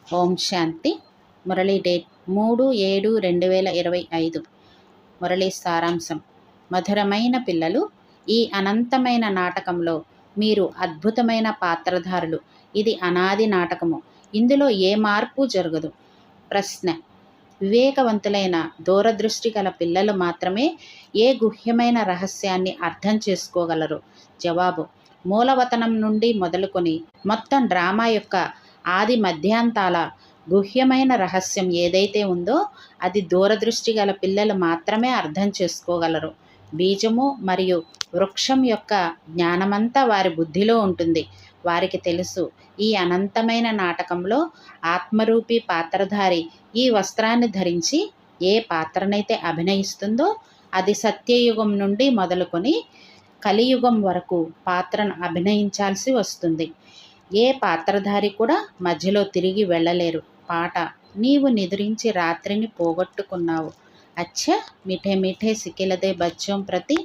ఓం శాంతి. Murali date 3/7/2025. Murali సారాంశం. మధురమైన పిల్లలు, ఈ అనంతమైన నాటకంలో మీరు అద్భుతమైన పాత్రధారులు. ఇది అనాది నాటకము. ఇందులో ఏ మార్పు జరగదు. ప్రశ్న: వివేకవంతులైన దూరదృష్టి గల పిల్లలు మాత్రమే ఏ గుహ్యమైన రహస్యాన్ని అర్థం చేసుకోగలరు? జవాబు: మూలవతనం నుండి మొదలుకొని మొత్తం డ్రామా యొక్క ఆది మధ్యాంతాల గుహ్యమైన రహస్యం ఏదైతే ఉందో అది దూరదృష్టి గల పిల్లలు మాత్రమే అర్థం చేసుకోగలరు. బీజము మరియు వృక్షం యొక్క జ్ఞానమంతా వారి బుద్ధిలో ఉంటుంది. వారికి తెలుసు, ఈ అనంతమైన నాటకంలో ఆత్మరూపీ పాత్రధారి ఈ వస్త్రాన్ని ధరించి ఏ పాత్రనైతే అభినయిస్తుందో అది సత్యయుగం నుండి మొదలుకొని కలియుగం వరకు పాత్రను అభినయించాల్సి వస్తుంది. ఏ పాత్రధారి కూడా మధ్యలో తిరిగి వెళ్ళలేరు. పాట: నీవు నిద్రించి రాత్రిని పోగొట్టుకున్నావు. అచ్చా మీఠే మీఠే సిక్కిలదే బచ్చోం ప్రతి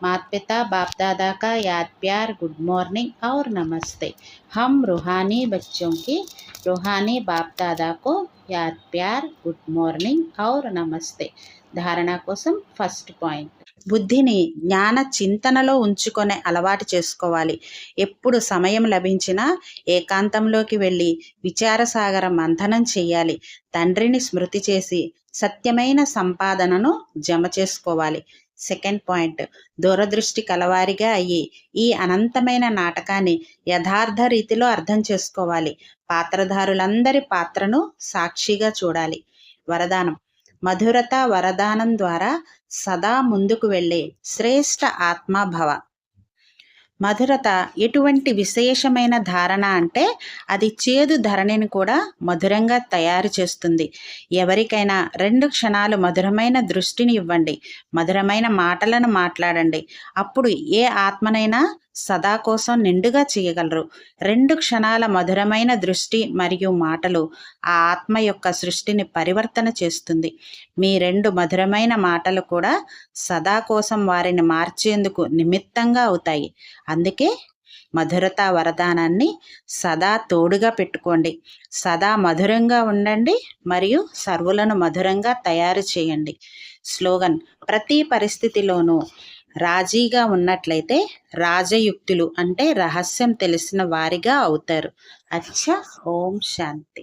मात पिता बाप दादा का याद प्यार, गुड मॉर्निंग और नमस्ते. हम रूहानी बच्चों की रूहानी बाप दादा को याद प्यार, गुड मॉर्निंग और नमस्ते. ధారణ కోసం ఫస్ట్ పాయింట్: బుద్ధిని జ్ఞాన చింతనలో ఉంచుకొనే అలవాటు చేసుకోవాలి. ఎప్పుడు సమయం లభించినా ఏకాంతంలోకి వెళ్ళి విచారసాగర మంథనం చెయ్యాలి. తండ్రిని స్మృతి చేసి సత్యమైన సంపాదనను జమ చేసుకోవాలి. సెకండ్ పాయింట్: దూరదృష్టి కలవారిగా అయ్యి ఈ అనంతమైన నాటకాన్ని యథార్థ రీతిలో అర్థం చేసుకోవాలి. పాత్రధారులందరి పాత్రను సాక్షిగా చూడాలి. వరదానం: మధురత వరదానం ద్వారా సదా ముందుకు వెళ్ళే శ్రేష్ఠ ఆత్మభవ. మధురత ఎటువంటి విశేషమైన ధారణ అంటే అది చేదు ధరణిని కూడా మధురంగా తయారు చేస్తుంది. ఎవరికైనా 2 క్షణాలు మధురమైన దృష్టిని ఇవ్వండి, మధురమైన మాటలను మాట్లాడండి. అప్పుడు ఏ ఆత్మనైనా సదా కోసం నిండుగా చేయగలరు. 2 క్షణాల మధురమైన దృష్టి మరియు మాటలు ఆ ఆత్మ యొక్క సృష్టిని పరివర్తన చేస్తుంది. మీ 2 మధురమైన మాటలు కూడా సదా కోసం వారిని మార్చేందుకు నిమిత్తంగా అవుతాయి. అందుకే మధురత వరదానాన్ని సదా తోడుగా పెట్టుకోండి. సదా మధురంగా ఉండండి మరియు సర్వులను మధురంగా తయారు చేయండి. స్లోగన్: ప్రతి పరిస్థితిలోనూ రాజీగా ఉన్నట్లయితే రాజయుక్తులు అంటే రహస్యం తెలిసిన వారిగా అవుతారు. అచ్చా. ఓం శాంతి.